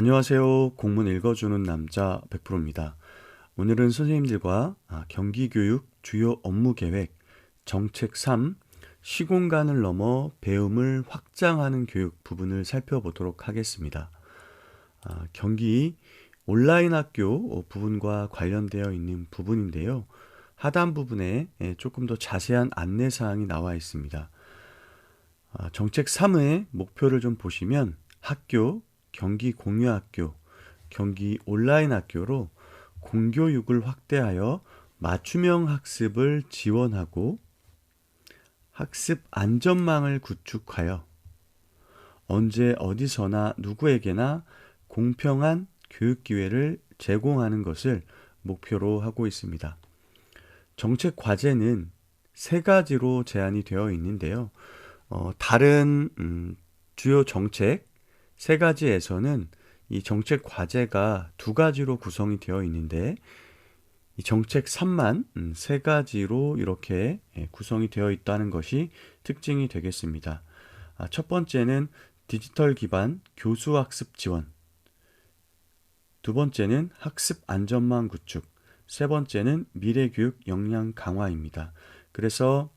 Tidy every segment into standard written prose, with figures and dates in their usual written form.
안녕하세요. 공문 읽어주는 남자 100%입니다. 오늘은 선생님들과 경기교육 주요 업무 계획 정책 3 시공간을 넘어 배움을 확장하는 교육 부분을 살펴보도록 하겠습니다. 경기 온라인 학교 부분과 관련되어 있는 부분인데요. 하단 부분에 조금 더 자세한 안내 사항이 나와 있습니다. 정책 3의 목표를 좀 보시면 학교, 경기 공유학교, 경기 온라인 학교로 공교육을 확대하여 맞춤형 학습을 지원하고 학습 안전망을 구축하여 언제 어디서나 누구에게나 공평한 교육 기회를 제공하는 것을 목표로 하고 있습니다. 정책 과제는 세 가지로 제한이 되어 있는데요. 다른 주요 정책 세 가지에서는 이 정책 과제가 두 가지로 구성이 되어 있는데 이 정책 3만 세 가지로 이렇게 구성이 되어 있다는 것이 특징이 되겠습니다. 첫 번째는 디지털 기반 교수학습 지원, 두 번째는 학습 안전망 구축, 세 번째는 미래교육 역량 강화입니다. 그래서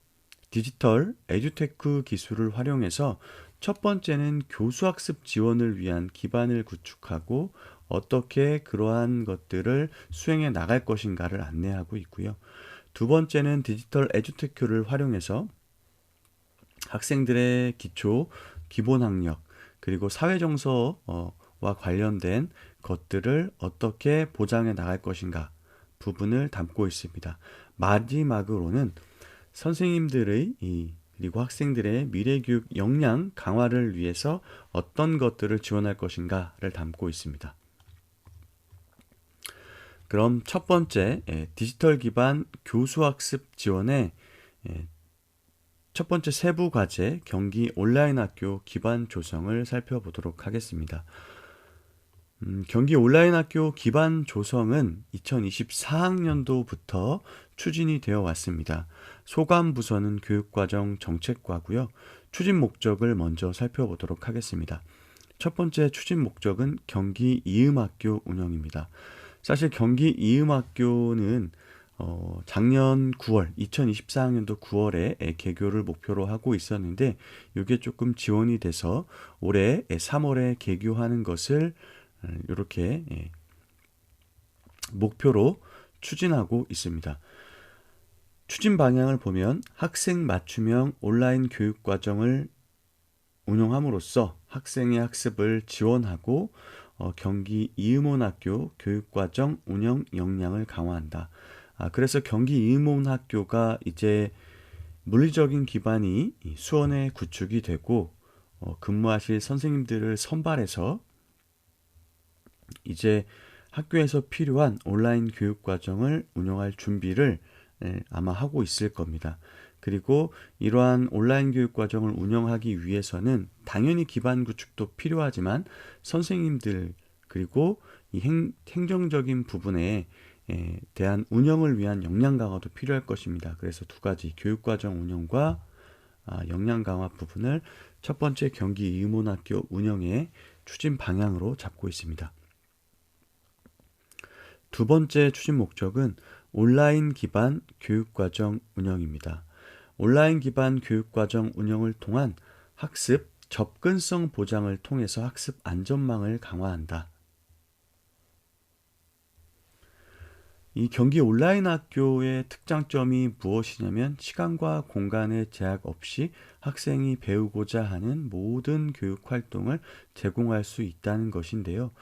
디지털 에듀테크 기술을 활용해서 첫 번째는 교수학습 지원을 위한 기반을 구축하고 어떻게 그러한 것들을 수행해 나갈 것인가를 안내하고 있고요. 두 번째는 디지털 에듀테크를 활용해서 학생들의 기초, 기본 학력, 그리고 사회정서와 관련된 것들을 어떻게 보장해 나갈 것인가 부분을 담고 있습니다. 마지막으로는 선생님들의 그리고 학생들의 미래교육 역량 강화를 위해서 어떤 것들을 지원할 것인가를 담고 있습니다. 그럼 첫 번째 디지털 기반 교수학습 지원의 첫 번째 세부 과제 경기 온라인 학교 기반 조성을 살펴보도록 하겠습니다. 경기 온라인 학교 기반 조성은 2024학년도부터 추진이 되어 왔습니다. 소관 부서는 교육과정 정책과고요. 추진 목적을 먼저 살펴보도록 하겠습니다. 첫 번째 추진 목적은 경기 이음학교 운영입니다. 사실 경기 이음학교는 작년 9월, 2024학년도 9월에 개교를 목표로 하고 있었는데 이게 조금 지원이 돼서 올해 3월에 개교하는 것을 이렇게 목표로 추진하고 있습니다. 추진 방향을 보면 학생 맞춤형 온라인 교육 과정을 운영함으로써 학생의 학습을 지원하고 경기 이음원학교 교육과정 운영 역량을 강화한다. 그래서 경기 이음원학교가 이제 물리적인 기반이 수원에 구축이 되고 근무하실 선생님들을 선발해서 이제 학교에서 필요한 온라인 교육 과정을 운영할 준비를 아마 하고 있을 겁니다. 그리고 이러한 온라인 교육 과정을 운영하기 위해서는 당연히 기반 구축도 필요하지만 선생님들 그리고 이 행정적인 부분에 대한 운영을 위한 역량 강화도 필요할 것입니다. 그래서 두 가지 교육 과정 운영과 역량 강화 부분을 첫 번째 경기 이음원학교 운영의 추진 방향으로 잡고 있습니다. 두 번째 추진 목적은 온라인 기반 교육과정 운영입니다. 온라인 기반 교육과정 운영을 통한 학습 접근성 보장을 통해서 학습 안전망을 강화한다. 이 경기 온라인 학교의 특장점이 무엇이냐면 시간과 공간의 제약 없이 학생이 배우고자 하는 모든 교육 활동을 제공할 수 있다는 것인데요.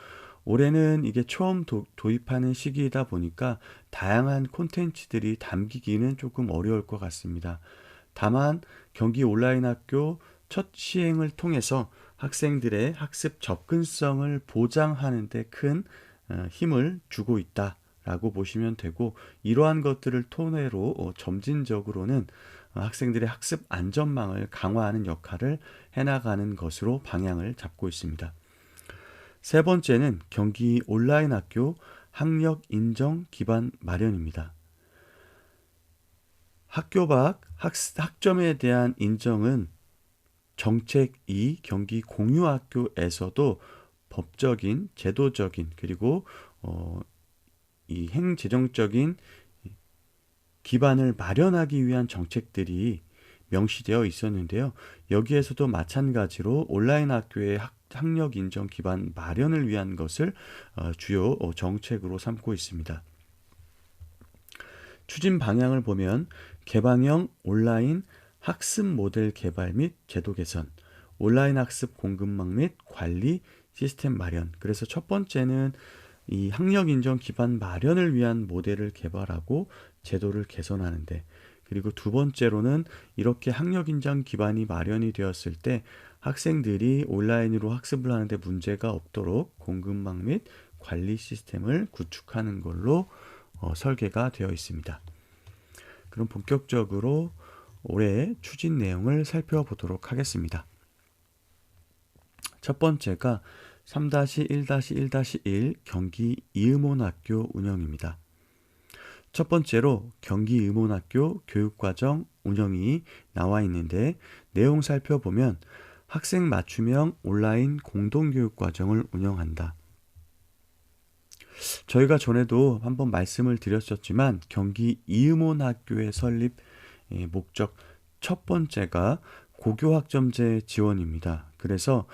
올해는 이게 처음 도입하는 시기이다 보니까 다양한 콘텐츠들이 담기기는 조금 어려울 것 같습니다. 다만 경기 온라인 학교 첫 시행을 통해서 학생들의 학습 접근성을 보장하는 데 큰 힘을 주고 있다라고 보시면 되고 이러한 것들을 토대로 점진적으로는 학생들의 학습 안전망을 강화하는 역할을 해나가는 것으로 방향을 잡고 있습니다. 세 번째는 경기 온라인 학교 학력 인정 기반 마련입니다. 학교 밖 학점에 대한 인정은 정책 2 경기 공유학교에서도 법적인, 제도적인 그리고 이 행재정적인 기반을 마련하기 위한 정책들이 명시되어 있었는데요. 여기에서도 마찬가지로 온라인 학교의 학력 인정 기반 마련을 위한 것을 주요 정책으로 삼고 있습니다. 추진 방향을 보면 개방형 온라인 학습 모델 개발 및 제도 개선, 온라인 학습 공급망 및 관리 시스템 마련. 그래서 첫 번째는 이 학력 인정 기반 마련을 위한 모델을 개발하고 제도를 개선하는데, 그리고 두 번째로는 이렇게 학력 인정 기반이 마련이 되었을 때 학생들이 온라인으로 학습을 하는데 문제가 없도록 공급망 및 관리 시스템을 구축하는 걸로 설계가 되어 있습니다. 그럼 본격적으로 올해 추진 내용을 살펴보도록 하겠습니다. 첫 번째가 3-1-1-1 경기 이음원학교 운영입니다. 첫 번째로 경기 이음원학교 교육과정 운영이 나와 있는데, 내용 살펴보면 학생 맞춤형 온라인 공동교육과정을 운영한다. 저희가 전에도 한번 말씀을 드렸었지만 경기 이음원학교의 설립 목적 첫 번째가 고교학점제 지원입니다. 그래서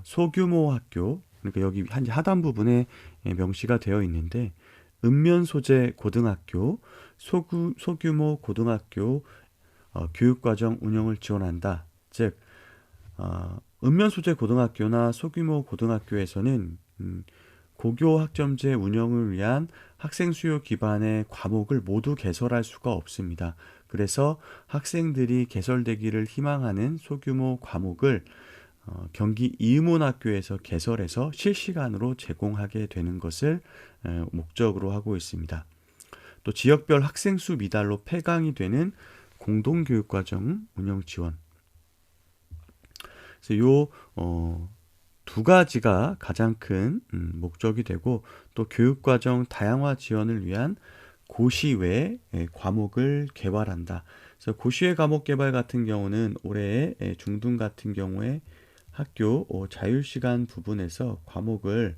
소규모 학교, 그러니까 여기 하단 부분에 명시가 되어 있는데, 읍면 소재 고등학교, 소규모 고등학교 교육과정 운영을 지원한다. 즉 읍면 소재 고등학교나 소규모 고등학교에서는 고교 학점제 운영을 위한 학생 수요 기반의 과목을 모두 개설할 수가 없습니다. 그래서 학생들이 개설되기를 희망하는 소규모 과목을 경기 이음원학교에서 개설해서 실시간으로 제공하게 되는 것을 목적으로 하고 있습니다. 또 지역별 학생 수 미달로 폐강이 되는 공동교육과정 운영 지원. 그래서 두 가지가 가장 큰 목적이 되고, 또 교육과정 다양화 지원을 위한 고시외 과목을 개발한다. 그래서 고시외 과목 개발 같은 경우는 올해 중등 같은 경우에 학교 자율시간 부분에서 과목을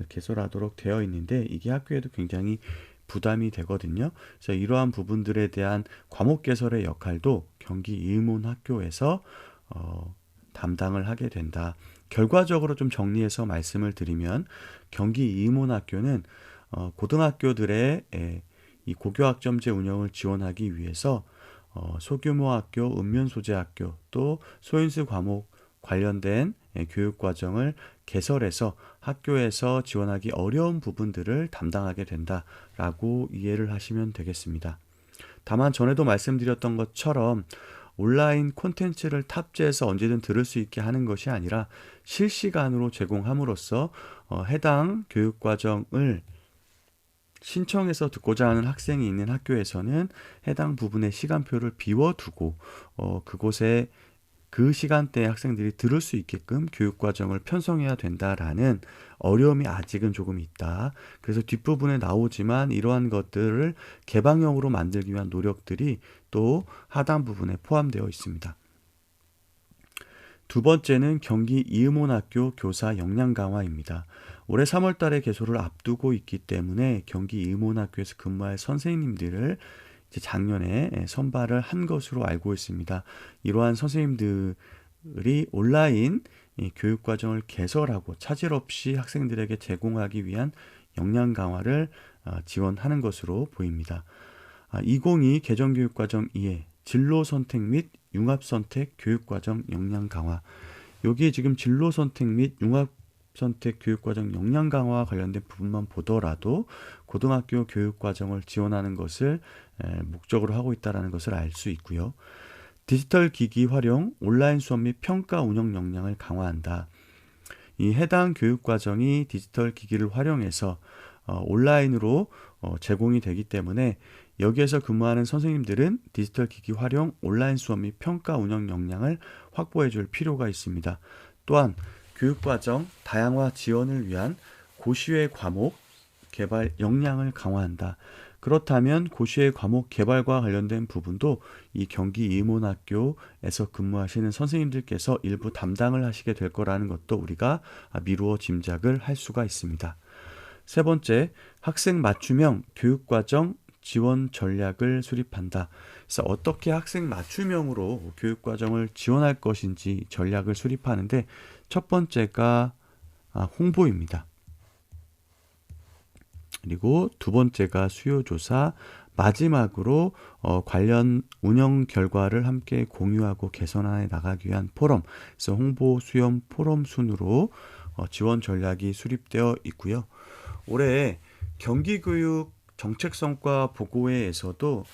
개설하도록 되어 있는데, 이게 학교에도 굉장히 부담이 되거든요. 그래서 이러한 부분들에 대한 과목 개설의 역할도 경기 이음원학교에서 담당을 하게 된다. 결과적으로 좀 정리해서 말씀을 드리면, 경기 이음원학교는 고등학교들의 이 고교학점제 운영을 지원하기 위해서 소규모 학교, 읍면 소재 학교, 또 소인수 과목 관련된 교육과정을 개설해서 학교에서 지원하기 어려운 부분들을 담당하게 된다라고 이해를 하시면 되겠습니다. 다만 전에도 말씀드렸던 것처럼 온라인 콘텐츠를 탑재해서 언제든 들을 수 있게 하는 것이 아니라 실시간으로 제공함으로써 해당 교육과정을 신청해서 듣고자 하는 학생이 있는 학교에서는 해당 부분의 시간표를 비워두고 그곳에 그 시간대에 학생들이 들을 수 있게끔 교육과정을 편성해야 된다라는 어려움이 아직은 조금 있다. 그래서 뒷부분에 나오지만 이러한 것들을 개방형으로 만들기 위한 노력들이 또 하단 부분에 포함되어 있습니다. 두 번째는 경기 이음원학교 교사 역량 강화입니다. 올해 3월 달에 개소를 앞두고 있기 때문에 경기 이음원학교에서 근무할 선생님들을 작년에 선발을 한 것으로 알고 있습니다. 이러한 선생님들이 온라인 교육과정을 개설하고 차질 없이 학생들에게 제공하기 위한 역량 강화를 지원하는 것으로 보입니다. 2022 개정교육과정 2회 진로 선택 및 융합 선택 교육과정 역량 강화. 여기 지금 진로 선택 및 융합 선택 교육과정 역량 강화와 관련된 부분만 보더라도 고등학교 교육과정을 지원하는 것을 목적으로 하고 있다는 것을 알 수 있고요. 디지털 기기 활용, 온라인 수업 및 평가 운영 역량을 강화한다. 이 해당 교육과정이 디지털 기기를 활용해서 온라인으로 제공이 되기 때문에 여기에서 근무하는 선생님들은 디지털 기기 활용, 온라인 수업 및 평가 운영 역량을 확보해 줄 필요가 있습니다. 또한 교육과정 다양화 지원을 위한 고시외 과목 개발 역량을 강화한다. 그렇다면 고시의 과목 개발과 관련된 부분도 이 경기 이문학교에서 근무하시는 선생님들께서 일부 담당을 하시게 될 거라는 것도 우리가 미루어 짐작을 할 수가 있습니다. 세 번째, 학생 맞춤형 교육과정 지원 전략을 수립한다. 그래서 어떻게 학생 맞춤형으로 교육과정을 지원할 것인지 전략을 수립하는데 첫 번째가 홍보입니다. 그리고 두 번째가 수요조사, 마지막으로 관련 운영 결과를 함께 공유하고 개선해 나가기 위한 포럼, 그래서 홍보, 수험, 포럼 순으로 지원 전략이 수립되어 있고요. 올해 경기교육 정책성과 보고회에서도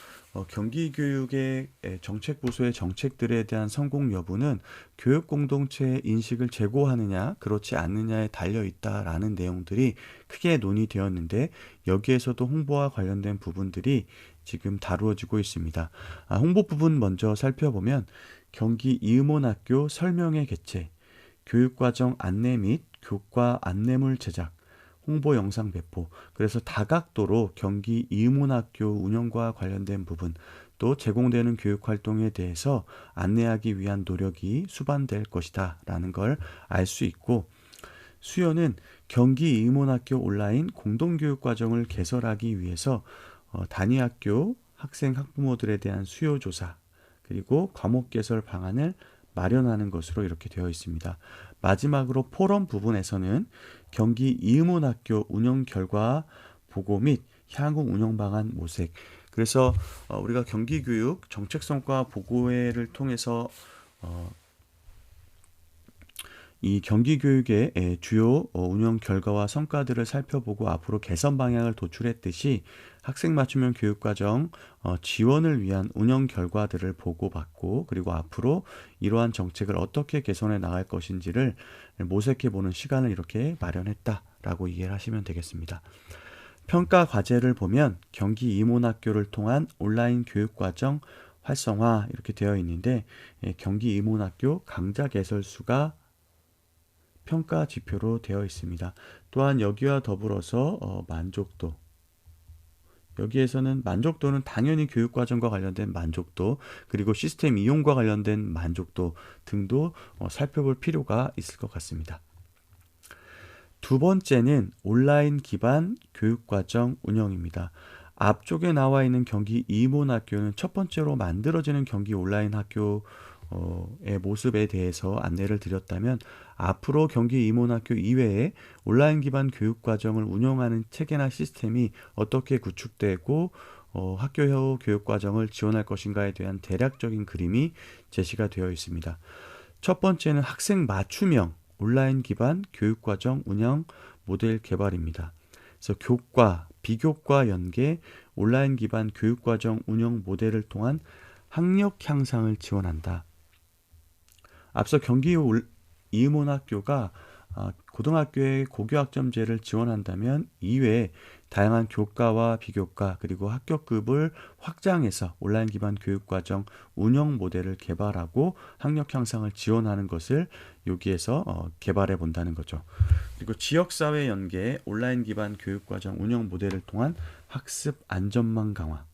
경기교육의 정책부서의 정책들에 대한 성공 여부는 교육 공동체의 인식을 제고하느냐 그렇지 않느냐에 달려 있다라는 내용들이 크게 논의되었는데 여기에서도 홍보와 관련된 부분들이 지금 다루어지고 있습니다. 홍보 부분 먼저 살펴보면 경기 이음원학교 설명회 개최, 교육과정 안내 및 교과 안내물 제작, 홍보 영상 배포, 그래서 다각도로 경기 이음원학교 운영과 관련된 부분, 또 제공되는 교육 활동에 대해서 안내하기 위한 노력이 수반될 것이다 라는 걸 알 수 있고, 수요는 경기 이음원학교 온라인 공동교육과정을 개설하기 위해서 단위학교 학생 학부모들에 대한 수요 조사, 그리고 과목 개설 방안을 마련하는 것으로 이렇게 되어 있습니다. 마지막으로 포럼 부분에서는 경기 이음원학교 운영 결과 보고 및 향후 운영 방안 모색. 그래서 우리가 경기교육 정책성과 보고회를 통해서 이 경기교육의 주요 운영 결과와 성과들을 살펴보고 앞으로 개선 방향을 도출했듯이 학생 맞춤형 교육과정 지원을 위한 운영 결과들을 보고받고 그리고 앞으로 이러한 정책을 어떻게 개선해 나갈 것인지를 모색해보는 시간을 이렇게 마련했다라고 이해를 하시면 되겠습니다. 평가 과제를 보면 경기 이문학교를 통한 온라인 교육과정 활성화 이렇게 되어 있는데 경기 이문학교 강좌 개설수가 평가 지표로 되어 있습니다. 또한 여기와 더불어서 만족도, 여기에서는 만족도는 당연히 교육과정과 관련된 만족도, 그리고 시스템 이용과 관련된 만족도 등도 살펴볼 필요가 있을 것 같습니다. 두 번째는 온라인 기반 교육과정 운영입니다. 앞쪽에 나와 있는 경기 이문학교는 첫 번째로 만들어지는 경기 온라인 학교 의 모습에 대해서 안내를 드렸다면 앞으로 경기 이문학교 이외에 온라인 기반 교육과정을 운영하는 체계나 시스템이 어떻게 구축되고 학교형 교육과정을 지원할 것인가에 대한 대략적인 그림이 제시가 되어 있습니다. 첫 번째는 학생 맞춤형 온라인 기반 교육과정 운영 모델 개발입니다. 그래서 교과, 비교과 연계 온라인 기반 교육과정 운영 모델을 통한 학력 향상을 지원한다. 앞서 경기 이음원학교가 고등학교의 고교학점제를 지원한다면 이외에 다양한 교과와 비교과 그리고 학교급을 확장해서 온라인 기반 교육과정 운영 모델을 개발하고 학력 향상을 지원하는 것을 여기에서 개발해 본다는 거죠. 그리고 지역사회 연계 온라인 기반 교육과정 운영 모델을 통한 학습 안전망 강화,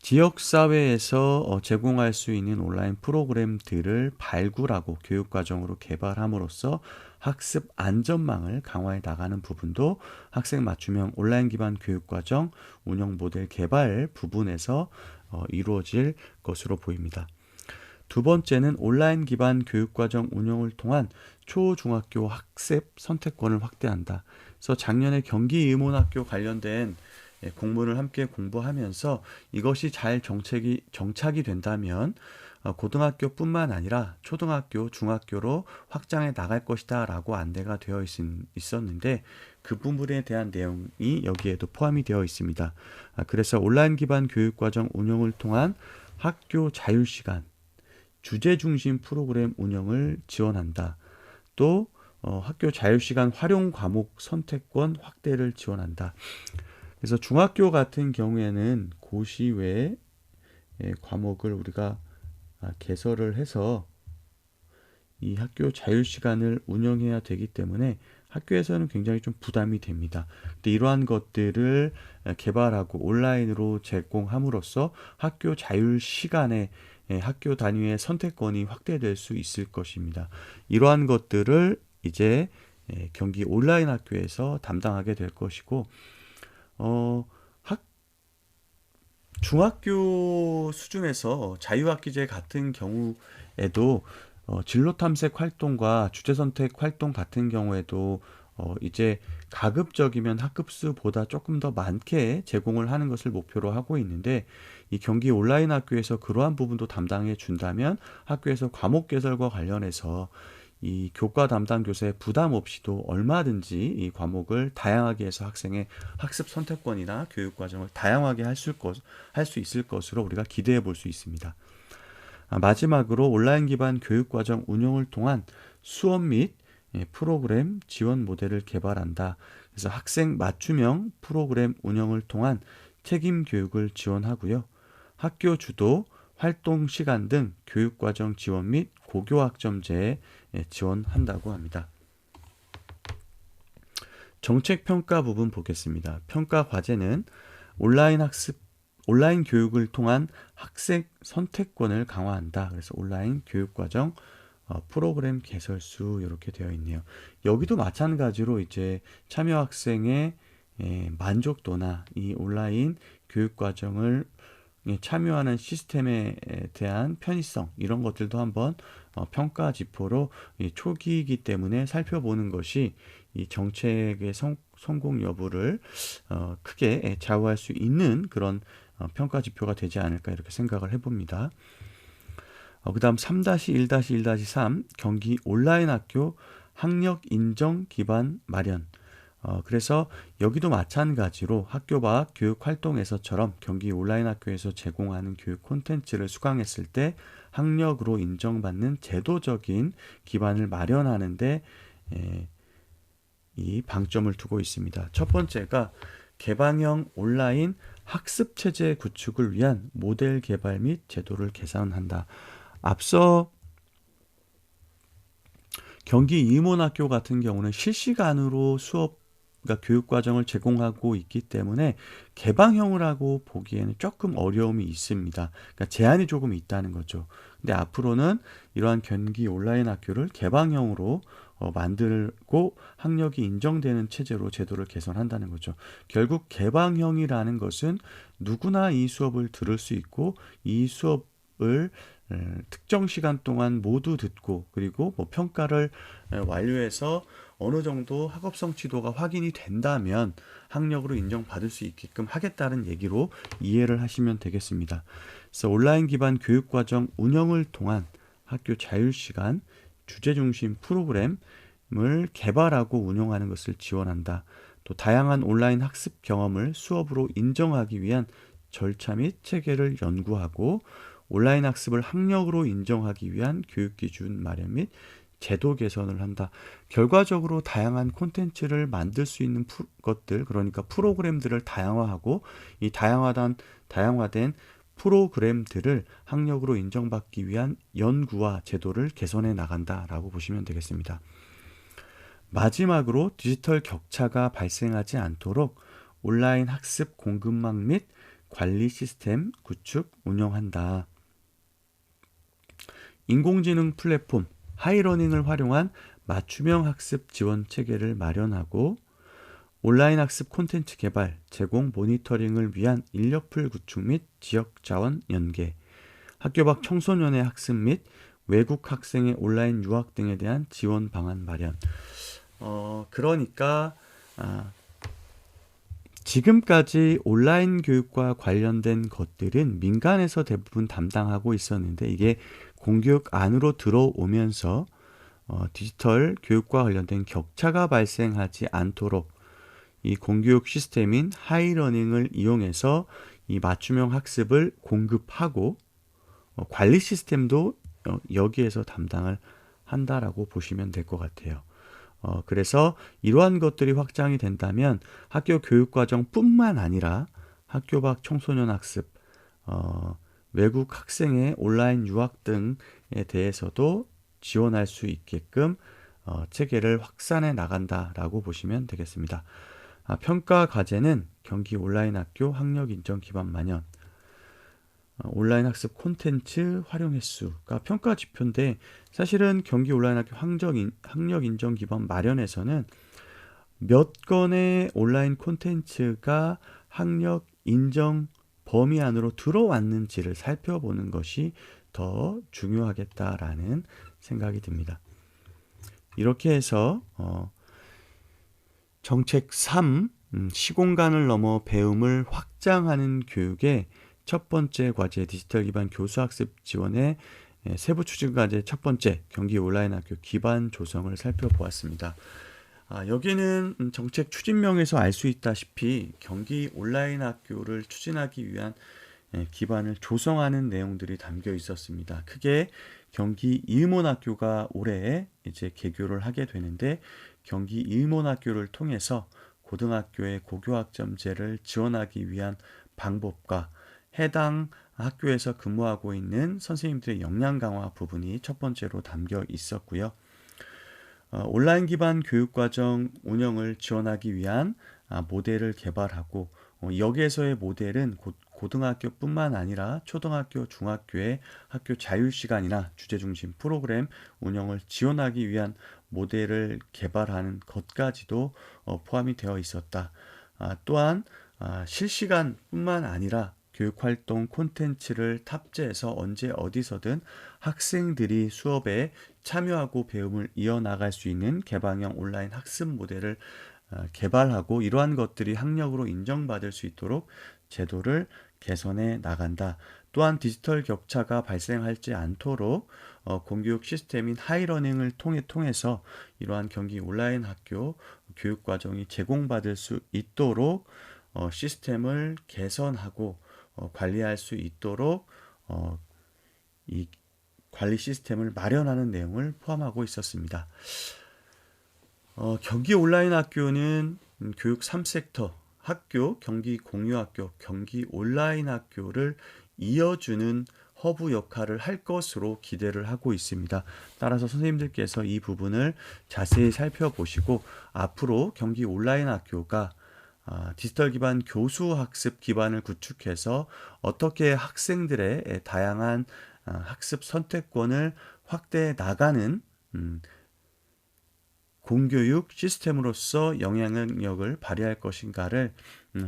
지역사회에서 제공할 수 있는 온라인 프로그램들을 발굴하고 교육과정으로 개발함으로써 학습 안전망을 강화해 나가는 부분도 학생 맞춤형 온라인 기반 교육과정 운영 모델 개발 부분에서 이루어질 것으로 보입니다. 두 번째는 온라인 기반 교육과정 운영을 통한 초중학교 학습 선택권을 확대한다. 그래서 작년에 경기이문학교 관련된 공문을 함께 공부하면서 이것이 잘 정착이 된다면 고등학교뿐만 아니라 초등학교, 중학교로 확장해 나갈 것이다 라고 안내가 되어 있었는데 그 부분에 대한 내용이 여기에도 포함이 되어 있습니다. 그래서 온라인 기반 교육과정 운영을 통한 학교 자율시간, 주제 중심 프로그램 운영을 지원한다. 또 학교 자율시간 활용 과목 선택권 확대를 지원한다. 그래서 중학교 같은 경우에는 고시 외에 과목을 우리가 개설을 해서 이 학교 자율시간을 운영해야 되기 때문에 학교에서는 굉장히 좀 부담이 됩니다. 근데 이러한 것들을 개발하고 온라인으로 제공함으로써 학교 자율 시간에 학교 단위의 선택권이 확대될 수 있을 것입니다. 이러한 것들을 이제 경기 온라인 학교에서 담당하게 될 것이고, 어, 중학교 수준에서 자유학기제 같은 경우에도 진로 탐색 활동과 주제 선택 활동 같은 경우에도 이제 가급적이면 학급수보다 조금 더 많게 제공을 하는 것을 목표로 하고 있는데, 이 경기 온라인 학교에서 그러한 부분도 담당해 준다면 학교에서 과목 개설과 관련해서 이 교과 담당 교사의 부담 없이도 얼마든지 이 과목을 다양하게 해서 학생의 학습 선택권이나 교육 과정을 다양하게 할 수 있을 것으로 우리가 기대해 볼 수 있습니다. 마지막으로 온라인 기반 교육 과정 운영을 통한 수업 및 프로그램 지원 모델을 개발한다. 그래서 학생 맞춤형 프로그램 운영을 통한 책임 교육을 지원하고요. 학교 주도 활동 시간 등 교육과정 지원 및 고교학점제에 지원한다고 합니다. 정책 평가 부분 보겠습니다. 평가 과제는 온라인 교육을 통한 학생 선택권을 강화한다. 그래서 온라인 교육과정 프로그램 개설수 이렇게 되어 있네요. 여기도 마찬가지로 이제 참여 학생의 만족도나 이 온라인 교육 과정을 참여하는 시스템에 대한 편의성 이런 것들도 한번 평가 지표로 초기이기 때문에 살펴보는 것이 이 정책의 성공 여부를 크게 좌우할 수 있는 그런 평가 지표가 되지 않을까 이렇게 생각을 해봅니다. 그 다음 3-1-1-3 경기 온라인 학교 학력 인정 기반 마련. 그래서 여기도 마찬가지로 학교 밖 교육 활동에서처럼 경기 온라인 학교에서 제공하는 교육 콘텐츠를 수강했을 때 학력으로 인정받는 제도적인 기반을 마련하는데 이 방점을 두고 있습니다. 첫 번째가 개방형 온라인 학습 체제 구축을 위한 모델 개발 및 제도를 개선한다. 앞서 경기 이문학교 같은 경우는 실시간으로 그러니까 교육 과정을 제공하고 있기 때문에 개방형이라고 보기에는 조금 어려움이 있습니다. 그러니까 제한이 조금 있다는 거죠. 근데 앞으로는 이러한 경기 온라인 학교를 개방형으로 만들고 학력이 인정되는 체제로 제도를 개선한다는 거죠. 결국 개방형이라는 것은 누구나 이 수업을 들을 수 있고 이 수업을 특정 시간 동안 모두 듣고 그리고 뭐 평가를 완료해서 어느 정도 학업성 지도가 확인이 된다면 학력으로 인정받을 수 있게끔 하겠다는 얘기로 이해를 하시면 되겠습니다. 그래서 온라인 기반 교육과정 운영을 통한 학교 자율시간 주제 중심 프로그램을 개발하고 운영하는 것을 지원한다. 또 다양한 온라인 학습 경험을 수업으로 인정하기 위한 절차 및 체계를 연구하고 온라인 학습을 학력으로 인정하기 위한 교육 기준 마련 및 제도 개선을 한다. 결과적으로 다양한 콘텐츠를 만들 수 있는 것들, 그러니까 프로그램들을 다양화하고 이 다양화된 프로그램들을 학력으로 인정받기 위한 연구와 제도를 개선해 나간다라고 보시면 되겠습니다. 마지막으로 디지털 격차가 발생하지 않도록 온라인 학습 공급망 및 관리 시스템 구축 운영한다. 인공지능 플랫폼 하이러닝을 활용한 맞춤형 학습 지원 체계를 마련하고 온라인 학습 콘텐츠 개발, 제공, 모니터링을 위한 인력풀 구축 및 지역 자원 연계, 학교 밖 청소년의 학습 및 외국 학생의 온라인 유학 등에 대한 지원 방안 마련. 그러니까 지금까지 온라인 교육과 관련된 것들은 민간에서 대부분 담당하고 있었는데 이게 공교육 안으로 들어오면서 디지털 교육과 관련된 격차가 발생하지 않도록 이 공교육 시스템인 하이러닝을 이용해서 이 맞춤형 학습을 공급하고 관리 시스템도 여기에서 담당을 한다라고 보시면 될 것 같아요. 그래서 이러한 것들이 확장이 된다면 학교 교육과정뿐만 아니라 학교 밖 청소년 학습, 외국 학생의 온라인 유학 등에 대해서도 지원할 수 있게끔 체계를 확산해 나간다라고 보시면 되겠습니다. 평가 과제는 경기 온라인 학교 학력 인정 기반 만연, 온라인 학습 콘텐츠 활용 횟수가 평가 지표인데, 사실은 경기 온라인 학교 학력 인정 기반 마련에서는 몇 건의 온라인 콘텐츠가 학력 인정 범위 안으로 들어왔는지를 살펴보는 것이 더 중요하겠다라는 생각이 듭니다. 이렇게 해서 정책 3, 시공간을 넘어 배움을 확장하는 교육의 첫 번째 과제, 디지털 기반 교수학습 지원의 세부 추진 과제 첫 번째, 경기 온라인 학교 기반 조성을 살펴보았습니다. 여기는 정책 추진명에서 알 수 있다시피 경기 온라인 학교를 추진하기 위한 기반을 조성하는 내용들이 담겨 있었습니다. 크게 경기 이음원학교가 올해 이제 개교를 하게 되는데, 경기 이음원학교를 통해서 고등학교의 고교학점제를 지원하기 위한 방법과 해당 학교에서 근무하고 있는 선생님들의 역량 강화 부분이 첫 번째로 담겨 있었고요. 온라인 기반 교육과정 운영을 지원하기 위한 모델을 개발하고, 여기에서의 모델은 고등학교뿐만 아니라 초등학교, 중학교의 학교 자율시간이나 주제중심 프로그램 운영을 지원하기 위한 모델을 개발하는 것까지도 포함이 되어 있었다. 또한 실시간뿐만 아니라 교육활동 콘텐츠를 탑재해서 언제 어디서든 학생들이 수업에 참여하고 배움을 이어나갈 수 있는 개방형 온라인 학습 모델을 개발하고, 이러한 것들이 학력으로 인정받을 수 있도록 제도를 개선해 나간다. 또한 디지털 격차가 발생하지 않도록 공교육 시스템인 하이러닝을 통해서 이러한 경기 온라인 학교 교육과정이 제공받을 수 있도록 시스템을 개선하고 관리할 수 있도록 이 관리 시스템을 마련하는 내용을 포함하고 있었습니다. 경기 온라인 학교는 교육 3섹터, 학교, 경기 공유학교, 경기 온라인 학교를 이어주는 허브 역할을 할 것으로 기대를 하고 있습니다. 따라서 선생님들께서 이 부분을 자세히 살펴보시고, 앞으로 경기 온라인 학교가 디지털 기반 교수 학습 기반을 구축해서 어떻게 학생들의 다양한 학습 선택권을 확대해 나가는 공교육 시스템으로서 영향력을 발휘할 것인가를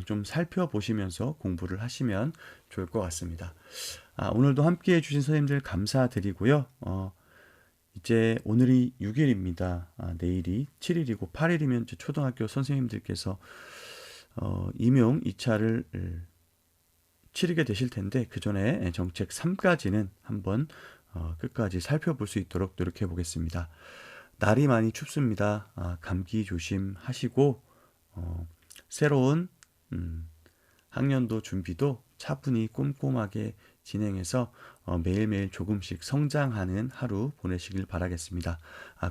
좀 살펴보시면서 공부를 하시면 좋을 것 같습니다. 오늘도 함께해 주신 선생님들 감사드리고요. 이제 오늘이 6일입니다. 내일이 7일이고 8일이면 초등학교 선생님들께서 임용 2차를 치르게 되실 텐데, 그 전에 정책 3까지는 한번 끝까지 살펴볼 수 있도록 노력해 보겠습니다. 날이 많이 춥습니다. 감기 조심하시고 새로운 학년도 준비도 차분히 꼼꼼하게 진행해서 매일매일 조금씩 성장하는 하루 보내시길 바라겠습니다.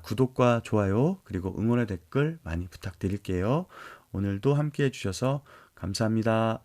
구독과 좋아요 그리고 응원의 댓글 많이 부탁드릴게요. 오늘도 함께 해주셔서 감사합니다.